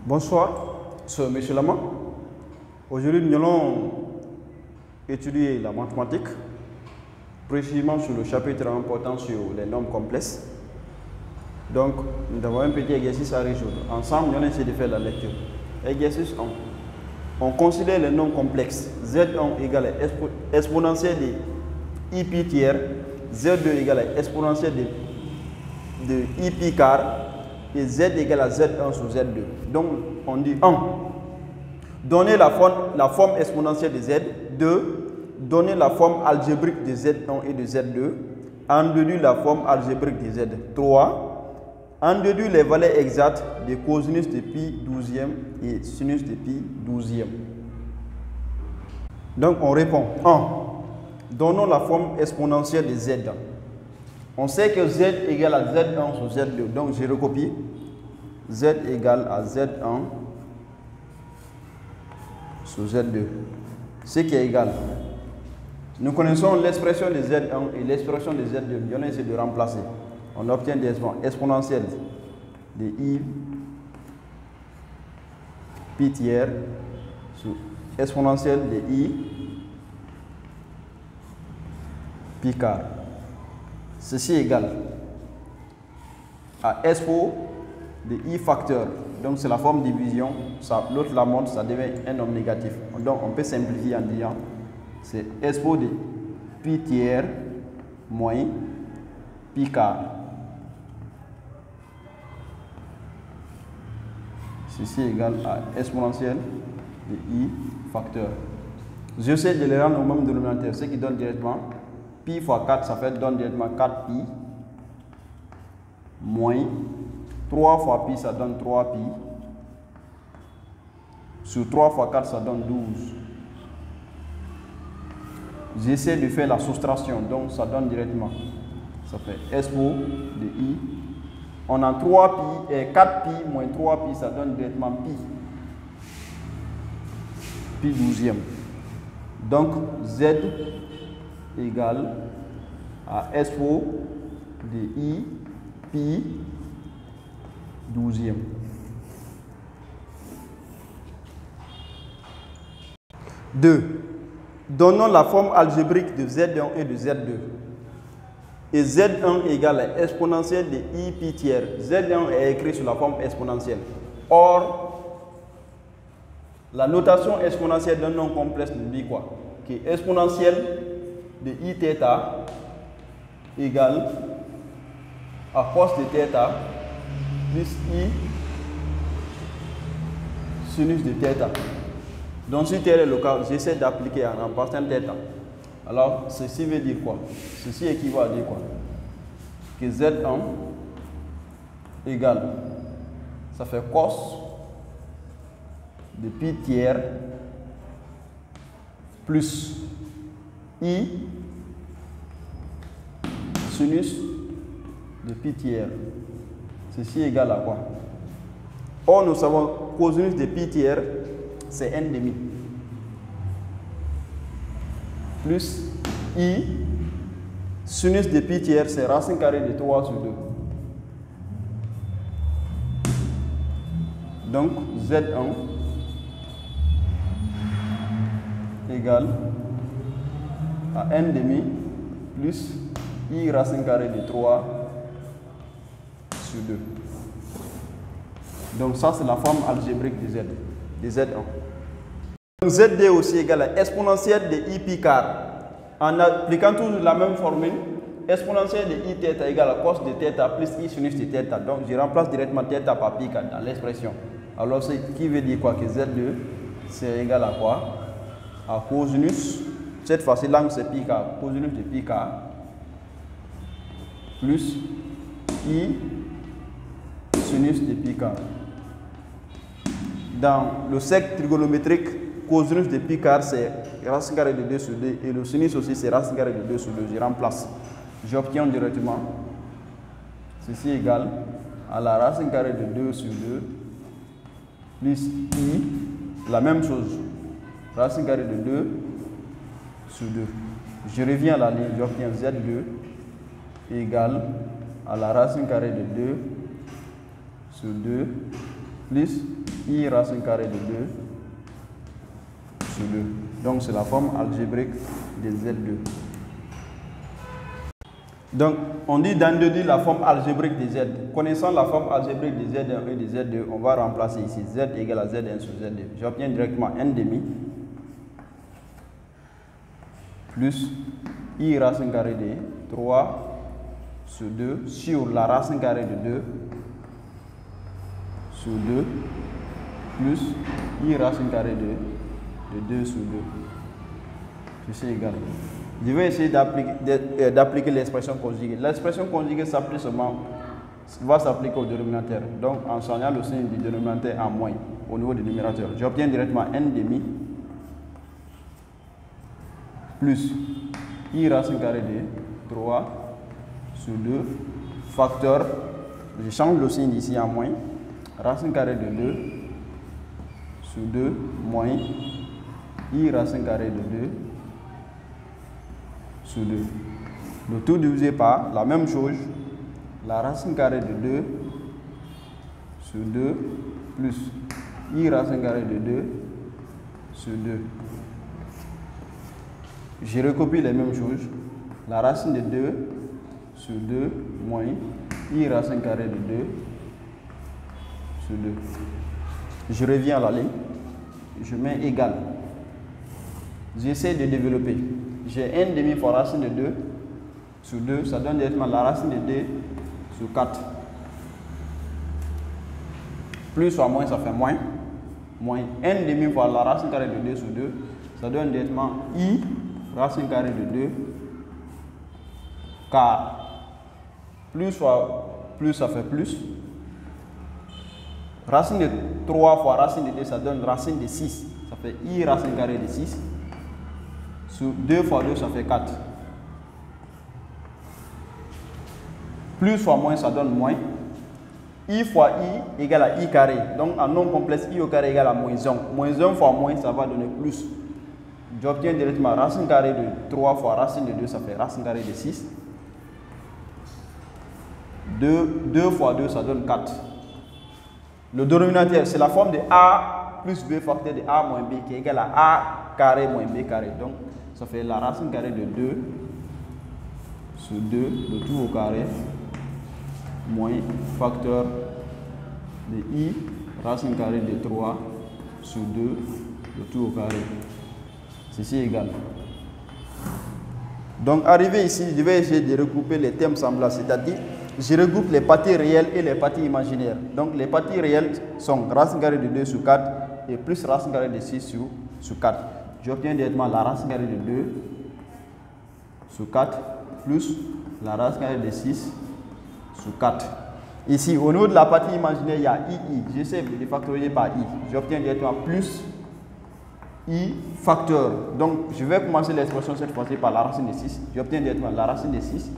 Bonsoir, c'est M. Lama. Aujourd'hui, nous allons étudier la mathématique, précisément sur le chapitre important sur les nombres complexes. Donc, nous avons un petit exercice à résoudre. Ensemble, nous allons essayer de faire la lecture. Exercice 1. On considère les nombres complexes. Z1 égale à exponentielle de I pi tiers, Z2 égale à exponentielle de I pi quart, et Z égale à Z1 sur Z2. Donc, on dit 1. Donner la forme exponentielle de Z. 2. Donner la forme algébrique de Z1 et de Z2. En déduire la forme algébrique de Z. 3. En déduire les valeurs exactes de cosinus de pi 12e et sinus de pi 12e. Donc, on répond 1. Donnons la forme exponentielle de Z. On sait que Z égale à Z1 sur Z2. Donc, je recopie. Z égale à Z1 sur Z2. Ce qui est égal. Nous connaissons l'expression de Z1 et l'expression de Z2. Nous allons essayer de remplacer. On obtient des exponentielles de I pi tiers sur exponentielle de I pi quart. Ceci est égal à expo de I facteur. Donc c'est la forme de division. L'autre la montre, ça devient un nombre négatif. Donc on peut simplifier en disant c'est expo de pi tiers moins pi quart. Ceci est égal à exponentielle de I facteur. J'essaie de les rendre au même dénominateur, ce qui donne directement pi fois 4, ça donne directement 4 pi moins 3 fois pi, ça donne 3 pi. Sur 3 fois 4, ça donne 12. J'essaie de faire la soustraction, donc ça donne directement. Ça fait expo de I. On a 3 pi et 4 pi moins 3 pi, ça donne directement pi. Pi 12e. Donc Z égale à expo de I pi 12e. Deux. Donnons la forme algébrique de Z1 et de Z2. Et Z1 égale à exponentielle de I pi tiers. Z1 est écrit sous la forme exponentielle. Or, la notation exponentielle d'un nombre complexe nous dit quoi? Que exponentielle de I θ égale à cos de θ plus I sinus de θ. Donc, si tel est le cas, j'essaie d'appliquer en remplaçant θ. Alors, ceci veut dire quoi? Ceci équivaut à dire quoi? Que Z1 égale, ça fait cos de pi tiers plus I sinus de pi tiers. Ceci est égal à quoi? Or, nous savons cosinus de pi tiers, c'est 1 demi. Plus I sinus de pi tiers, c'est racine carrée de 3 sur 2. Donc, Z1 égale à 1 demi plus I racine carrée de 3 sur 2. Donc ça, c'est la forme algébrique de Z, de Z1. Donc Z2 aussi égale à exponentielle de I pi quart. En appliquant toujours la même formule, exponentielle de I θ égale à cos de θ plus I sinus de θ. Donc je remplace directement θ par pi quart dans l'expression. Alors ce qui veut dire quoi? Que Z2 c'est égal à quoi? À cosinus, cette fois-ci l'angle c'est pi quart, cosinus de pi quart plus I sinus de pi quart. Dans le cercle trigonométrique, cosinus de pi quart c'est racine carrée de 2 sur 2 et le sinus aussi c'est racine carrée de 2 sur 2. Je remplace. J'obtiens directement ceci égale à la racine carrée de 2 sur 2 plus I, la même chose, racine carrée de 2 sur 2. Je reviens à la ligne, j'obtiens Z2 égale à la racine carrée de 2 sur 2 plus I racine carrée de 2 sur 2. Donc c'est la forme algébrique de Z2. Donc on dit dans le dit la forme algébrique de Z. Connaissant la forme algébrique de Z1 et de Z2, on va remplacer ici Z égale à Z1 sur Z2. J'obtiens directement n demi plus I racine carrée de 3 sur 2 sur la racine carrée de 2 sur 2 plus I racine carrée de 2 sur 2. Ceci est égal. Je vais essayer d'appliquer l'expression conjuguée. L'expression conjuguée s'applique seulement, va s'appliquer au dénominateur. Donc en changeant le signe du dénominateur en moins au niveau du numérateur. J'obtiens directement n demi plus I racine carrée de 3 sur 2 facteur, je change le signe ici en moins, racine carrée de 2 sur 2 moins I racine carrée de 2 sur 2. Le tout divisé par la même chose, la racine carrée de 2 sur 2 plus I racine carrée de 2 sur 2. Je recopie les mêmes choses, la racine de 2 sur 2 moins I racine carrée de 2 sur 2. Je reviens à la ligne, je mets égal. J'essaie de développer. J'ai n demi fois racine de 2 sur 2, ça donne directement la racine de 2 sur 4. Plus soit moins, ça fait moins. Moins n demi fois la racine carrée de 2 sur 2, ça donne directement I racine carrée de 2 car plus fois plus, ça fait plus. Racine de 3 fois racine de 2, ça donne racine de 6. Ça fait I racine carrée de 6. Sur 2 fois 2, ça fait 4. Plus fois moins, ça donne moins. I fois I égale à I carré. Donc en nombre complexe, I au carré égale à moins 1. Moins 1 fois moins, ça va donner plus. J'obtiens directement racine carrée de 3 fois racine de 2, ça fait racine carrée de 6. 2 fois 2, ça donne 4. Le dénominateur, c'est la forme de A plus B facteur de A moins B qui est égal à A carré moins B carré. Donc, ça fait la racine carrée de 2 sur 2, le tout au carré, moins facteur de I, racine carrée de 3 sur 2, le tout au carré. Ceci est égal. Donc, arrivé ici, je vais essayer de regrouper les termes semblables, c'est-à-dire je regroupe les parties réelles et les parties imaginaires. Donc, les parties réelles sont racine carrée de 2 sur 4 et plus racine carrée de 6 sur 4. J'obtiens directement la racine carrée de 2 sur 4 plus la racine carrée de 6 sur 4. Ici, au niveau de la partie imaginaire, il y a II. J'essaie de factoriser par I. J'obtiens directement plus I facteur. Donc, je vais commencer l'expression cette fois-ci par la racine de 6. J'obtiens directement la racine de 6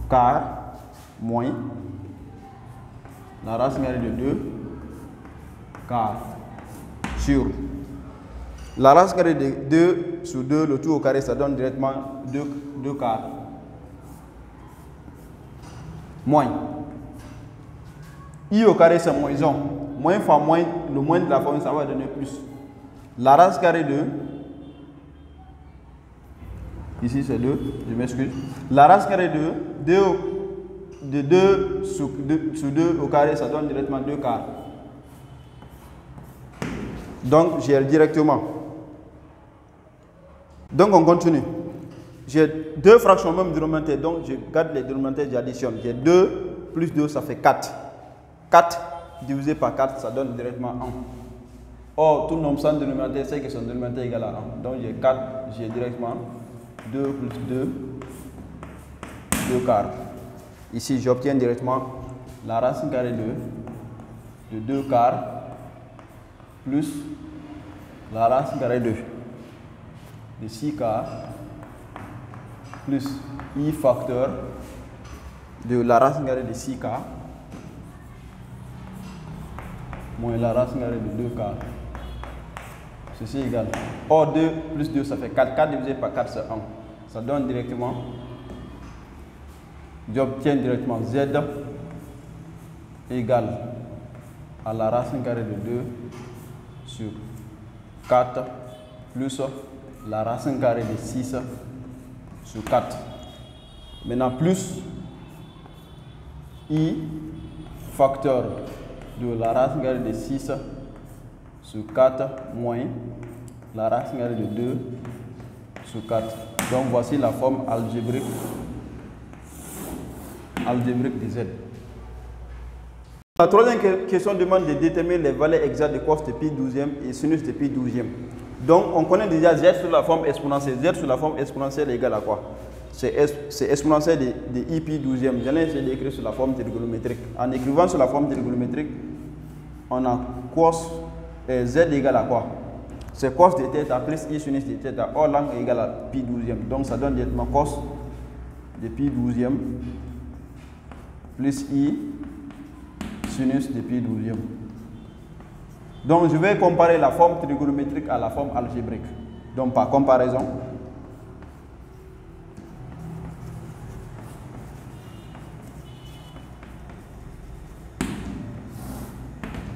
car moins la racine carrée de 2 car sur la racine carrée de 2 sur 2, le tout au carré, ça donne directement 2 quarts. Moins. I au carré, c'est moins 1. Moins fois moins, le moins de la forme, ça va donner plus. La racine carrée de, ici c'est 2, je m'excuse. La racine carrée de 2 sur 2 au carré, ça donne directement 2 quarts. Donc, j'ai directement. Donc, on continue. J'ai deux fractions même dénominateur, donc je garde les dénominateurs, j'additionne. J'ai 2 plus 2, ça fait 4. 4 divisé par 4, ça donne directement 1. Or, tout nombre sans dénominateur, c'est que son dénominateur est égal à 1. Donc, j'ai 4, j'ai directement 2 plus 2, 2 quarts. Ici, j'obtiens directement la racine carrée de 2 quarts plus la racine carrée de 6 quarts plus I facteur de la racine carrée de 6 quarts moins la racine carrée de 2 quarts. Ceci est égal. Or, 2 plus 2, ça fait 4. 4 divisé par 4, c'est 1. Ça donne directement, j'obtiens directement Z égale à la racine carrée de 2 sur 4 plus la racine carrée de 6 sur 4. Maintenant, plus I facteur de la racine carrée de 6 sur 4 moins la racine carrée de 2 sur 4. Donc, voici la forme algébrique de Z. La troisième question demande de déterminer les valeurs exactes de cos de pi 12e et sinus de pi 12e. Donc, on connaît déjà Z sur la forme exponentielle. Z sur la forme exponentielle est égal à quoi? C'est exponentielle de I pi 12e. J'allais essayer d'écrire sur la forme trigonométrique. En écrivant sur la forme trigonométrique, on a cos Z égale à quoi? C'est cos de θ plus I sinus de θ. Or, l'angle est égal à pi 12e. Donc, ça donne directement cos de pi 12e plus I sinus de pi 12e. Donc, je vais comparer la forme trigonométrique à la forme algébrique. Donc, par comparaison,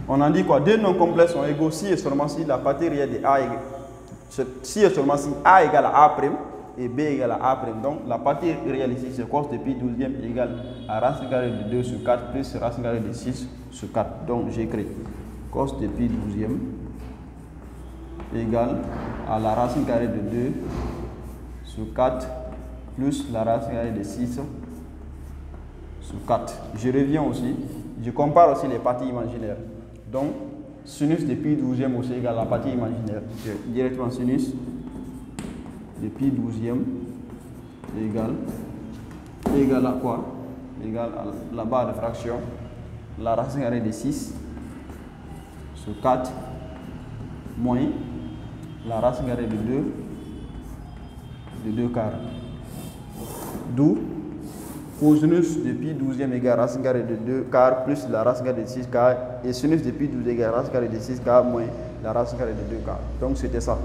on a dit quoi? Deux nombres complexes sont égaux si et seulement si la partie réelle de A égale, si et seulement si A égale à A' et B égale à A'. Donc, la partie réelle ici, c'est cos de pi 12e égale à racine carrée de 2 sur 4 plus racine carrée de 6 sur 4. Donc, j'écris cos de pi 12e égale à la racine carrée de 2 sur 4 plus la racine carrée de 6 sur 4. Je reviens aussi, je compare aussi les parties imaginaires. Donc, sinus de pi 12e aussi égale à la partie imaginaire. Directement sinus de pi 12e égale à quoi? Égale à la barre de fraction, la racine carrée de 6 sur 4 moins la racine carrée de 2 quarts. D'où cosinus de pi 12e égale racine carrée de 2 quarts plus la racine carrée de 6 quarts et sinus de pi 12 égale racine carrée de 6 quarts moins la racine carrée de 2 quarts. Donc c'était ça.